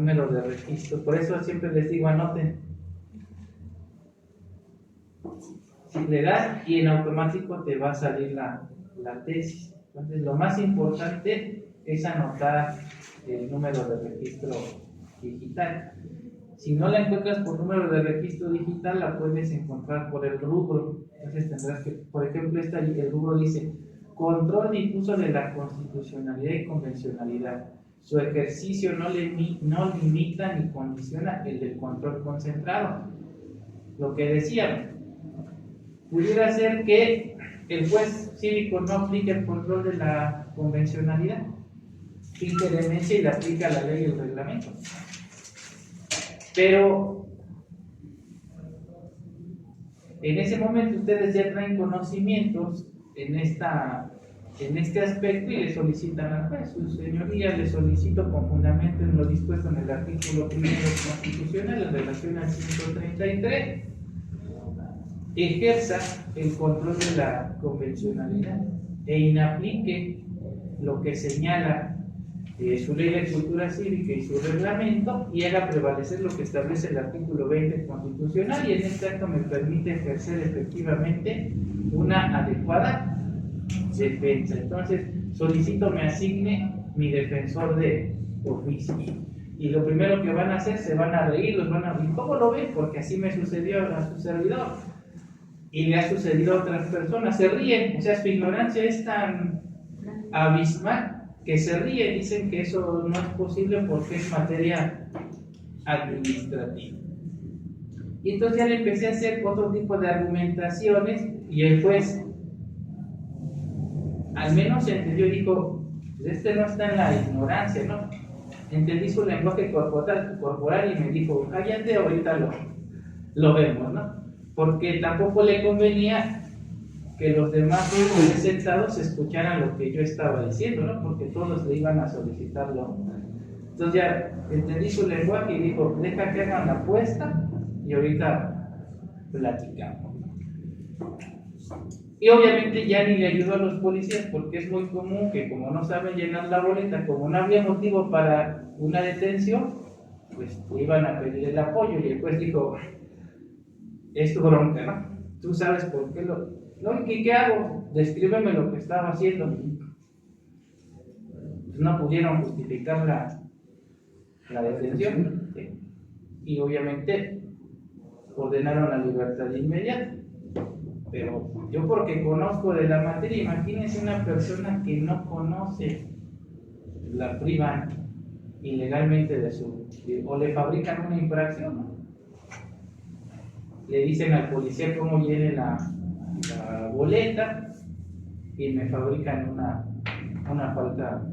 número de registro. Por eso siempre les digo, anoten. Si le das y en automático te va a salir la tesis. Entonces, lo más importante es anotar el número de registro digital. Si no la encuentras por número de registro digital, la puedes encontrar por el rubro. Entonces tendrás que, por ejemplo, el rubro dice control difuso de la constitucionalidad y convencionalidad. Su ejercicio no limita ni condiciona el del control concentrado. Lo que decíamos, pudiera ser que el juez cívico no aplique el control de la convencionalidad, finge demencia y le aplica la ley y el reglamento. Pero en ese momento ustedes ya traen conocimientos en este aspecto y le solicitan al juez: su señoría, le solicito con fundamento en lo dispuesto en el artículo 1 constitucional en relación al 133, ejerza el control de la convencionalidad e inaplique lo que señala su ley de cultura cívica y su reglamento, y haga prevalecer lo que establece el artículo 20 constitucional, y en este acto me permite ejercer efectivamente una adecuada defensa. Entonces solicito me asigne mi defensor de oficio. Y lo primero que van a hacer, se van a reír, los van a decir: ¿cómo lo ven? Porque así me sucedió a su servidor y le ha sucedido a otras personas. Se ríen, o sea, su ignorancia es tan abismal que se ríen, dicen que eso no es posible porque es materia administrativa. Y entonces ya le empecé a hacer otro tipo de argumentaciones, y el juez al menos entendió y dijo: este no está en la ignorancia, ¿no? Entendí su lenguaje corporal y me dijo: cállate, ahorita lo vemos, ¿no? Porque tampoco le convenía que los demás sentados escucharan lo que yo estaba diciendo, ¿no? Porque todos le iban a solicitarlo. Entonces ya entendí su lenguaje y dijo: deja que hagan la apuesta y ahorita platicamos, ¿no? Y obviamente ya ni le ayudó a los policías, porque es muy común que, como no saben llenar la boleta, como no había motivo para una detención, pues le iban a pedir el apoyo, y el juez dijo: es tu bronca, ¿no? Tú sabes por qué No, ¿qué hago? Descríbeme lo que estaba haciendo. Pues no pudieron justificar la detención, ¿sí? Y obviamente ordenaron la libertad inmediata. Pero yo, porque conozco de la materia, imagínense una persona que no conoce, la privan ilegalmente o le fabrican una infracción, ¿no? Le dicen al policía cómo llene la boleta y me fabrican una falta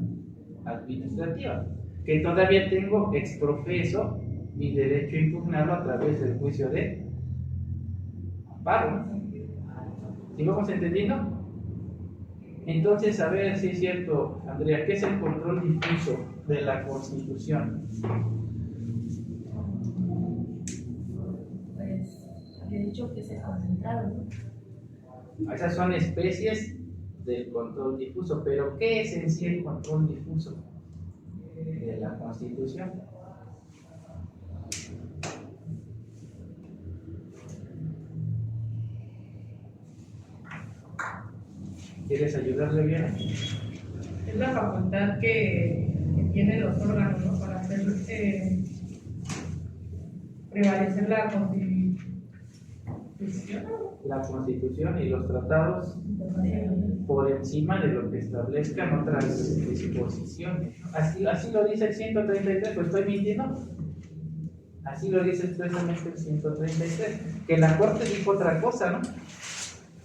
administrativa, que todavía tengo exprofeso mi derecho a impugnarlo a través del juicio de amparo. ¿Sí vamos entendiendo? Entonces, a ver si es cierto, Andrea, ¿qué es el control difuso de la Constitución? Pues había dicho que es el concentrado, ¿no? Esas son especies del control difuso, pero ¿qué es en sí el control difuso de la Constitución? ¿Quieres ayudarle bien? Es la facultad que tienen los órganos, ¿no? Para hacer prevalecer la Constitución. La Constitución y los tratados por encima de lo que establezcan otras disposiciones. Así lo dice el 133, pues estoy mintiendo. Así lo dice expresamente el 133. Que la Corte dijo otra cosa, ¿no?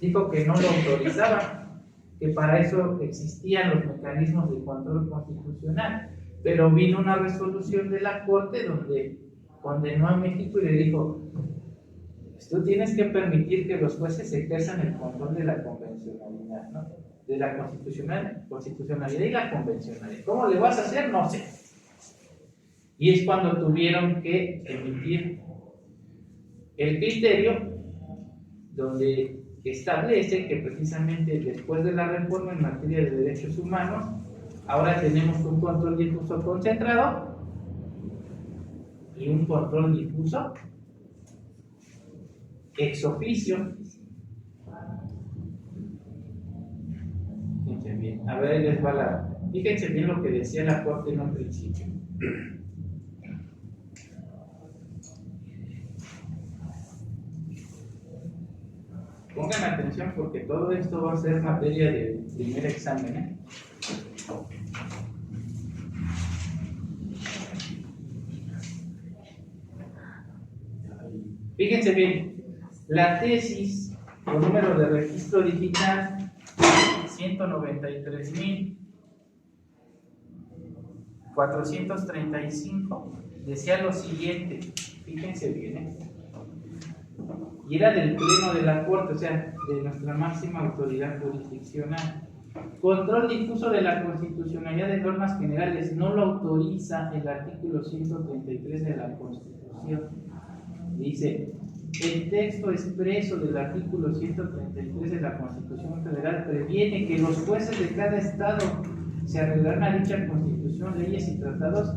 Dijo que no lo autorizaba, que para eso existían los mecanismos de control constitucional. Pero vino una resolución de la Corte donde condenó a México y le dijo: tú tienes que permitir que los jueces ejerzan el control de la convencionalidad, ¿no? De la constitucionalidad y la convencionalidad. ¿Cómo le vas a hacer? No sé. Y es cuando tuvieron que emitir el criterio donde establece que precisamente después de la reforma en materia de derechos humanos, ahora tenemos un control difuso concentrado y un control difuso ex oficio. Fíjense bien, a ver, ahí les va fíjense bien lo que decía la Corte en un principio. Pongan atención porque todo esto va a ser materia del primer examen, ¿eh? Fíjense bien, la tesis con número de registro digital 193.435 decía lo siguiente, fíjense bien, ¿eh? Y era del Pleno de la Corte, o sea, de nuestra máxima autoridad jurisdiccional. Control difuso de la constitucionalidad de normas generales no lo autoriza el artículo 133 de la Constitución. Dice, el texto expreso del artículo 133 de la Constitución Federal previene que los jueces de cada estado se arreglarán a dicha Constitución, leyes y tratados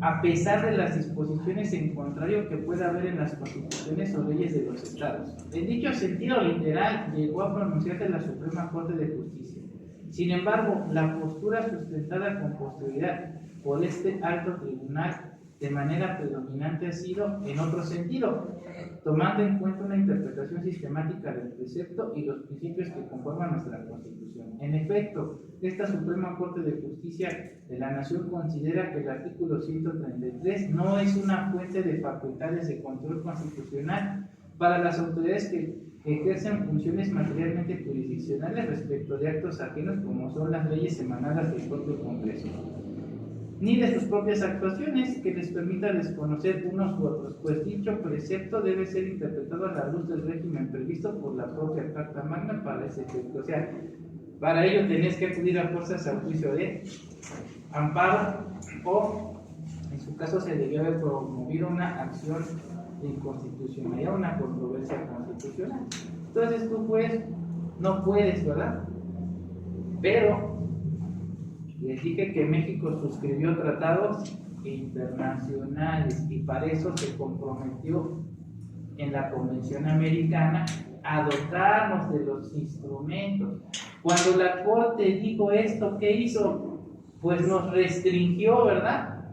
a pesar de las disposiciones en contrario que pueda haber en las constituciones o leyes de los estados. En dicho sentido literal llegó a pronunciarse la Suprema Corte de Justicia. Sin embargo, la postura sustentada con posterioridad por este alto tribunal de manera predominante ha sido en otro sentido, tomando en cuenta una interpretación sistemática del precepto y los principios que conforman nuestra Constitución. En efecto, esta Suprema Corte de Justicia de la Nación considera que el artículo 133 no es una fuente de facultades de control constitucional para las autoridades que ejercen funciones materialmente jurisdiccionales respecto de actos ajenos como son las leyes emanadas del propio Congreso, ni de sus propias actuaciones que les permita desconocer unos u otros, pues dicho precepto debe ser interpretado a la luz del régimen previsto por la propia Carta Magna para ese efecto. O sea, para ello tenés que acudir a fuerzas al juicio de amparo o, en su caso, se debió haber promovido una acción de inconstitucionalidad, una controversia constitucional. Entonces tú pues no puedes, ¿verdad? Pero les dije que México suscribió tratados internacionales y para eso se comprometió en la Convención Americana a dotarnos de los instrumentos. Cuando la Corte dijo esto, ¿qué hizo? Pues nos restringió, ¿verdad?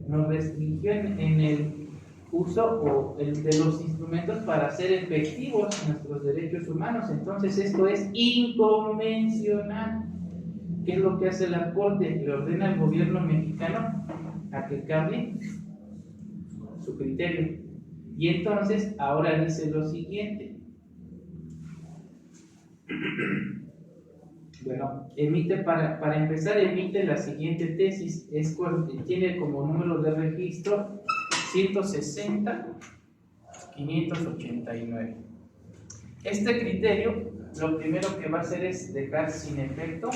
Nos restringió en el uso o el de los instrumentos para hacer efectivos nuestros derechos humanos. Entonces esto es inconvencional. ¿Qué es lo que hace la Corte? Le ordena al gobierno mexicano a que cambie su criterio. Y entonces ahora dice lo siguiente. Bueno, para empezar, emite la siguiente tesis. Tiene como número de registro 160.589. Este criterio, lo primero que va a hacer es dejar sin efecto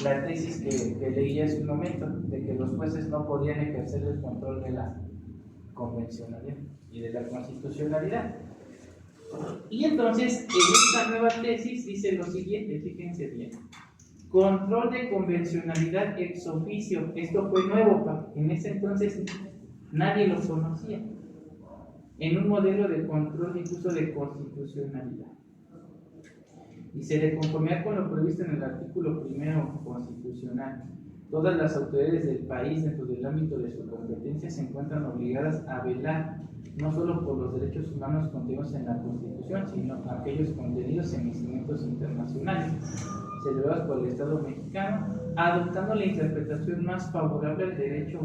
la tesis que leí hace un momento, de que los jueces no podían ejercer el control de la convencionalidad y de la constitucionalidad. Y entonces, en esta nueva tesis dice lo siguiente, fíjense bien. Control de convencionalidad ex oficio. Esto fue nuevo, en ese entonces nadie lo conocía. En un modelo de control incluso de constitucionalidad. Y se de conformidad con lo previsto en el artículo 1 constitucional, todas las autoridades del país dentro del ámbito de su competencia se encuentran obligadas a velar no solo por los derechos humanos contenidos en la Constitución, sino aquellos contenidos en instrumentos internacionales celebrados por el Estado mexicano, adoptando la interpretación más favorable al derecho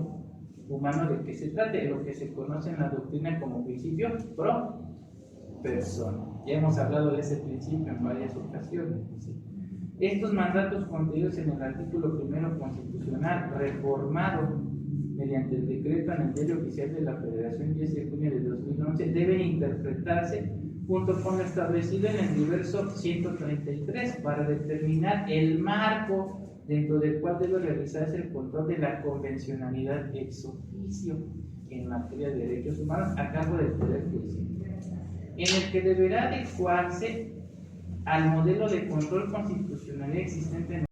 humano de que se trate, lo que se conoce en la doctrina como principio pro persona. Ya hemos hablado de ese principio en varias ocasiones. ¿Sí? Estos mandatos contenidos en el artículo 1 constitucional, reformado mediante el decreto en el Diario Oficial de la Federación 10 de junio de 2011, deben interpretarse junto con lo establecido en el diverso 133 para determinar el marco dentro del cual debe realizarse el control de la convencionalidad ex oficio en materia de derechos humanos a cargo del Poder Judicial, en el que deberá adecuarse al modelo de control constitucional existente en